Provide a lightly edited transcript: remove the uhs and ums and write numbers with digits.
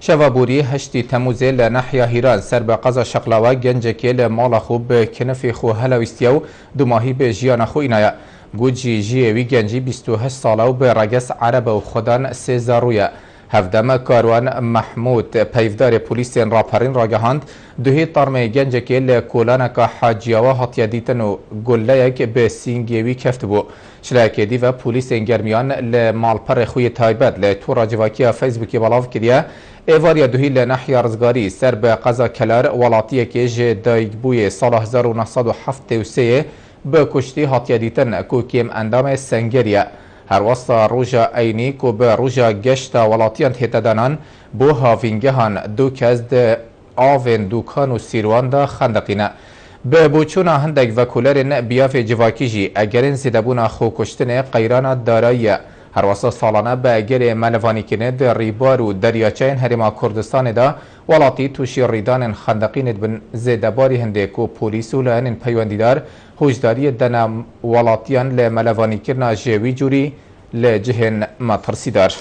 شوابوری هشتی تموزه لنحیا هیران سر به قضا شقلاوه گنجکی لمال خوب به کنف خو هلویستیو دو ماهی به جیان خو اینایا گوجی جیوی گنجی 28 ساله و به رگس عرب و خودان سیزارویه هفدم کاروان محمود پیفدار پولیس راپرین راگهاند دوهی طرم گنجکی لکولانک حاجیاوه هاتیا دیتن و گلیک به سینگیوی کفت بو شلاکی دی و پولیس گرمیان لمالپر خوی تایبت لتورا جواکی فیسبوکی بلاف کردیه ایواریا دوهی لنحیا رزگاری سر به قضا کلار ولاتی که جدایگبوی سال 1973 به کشتی هاتیا دیتن که کم اندام سنگریه هر وسط روژا اینی که به روژا گشت ولاتیان تهدادانان بو هاوینگهان دو کز ده آوین دوکان و سیروان ده خندقینه به بوچون هندگ و کولرین بیاف جواکی جی اگرین زیدبون خو کشتن قیران دارایی هر وسط سالانه به اگر ملوانی کنه ده ریبار و دریاچین هرما کردستان ده ولاتی توشی ریدان خندقین بن زیدباری هنده که پولیس و لعن پیوندیدار هوشداری دن ولاتیان لملوانی کرنا جوی جوری لجهن مترسیدار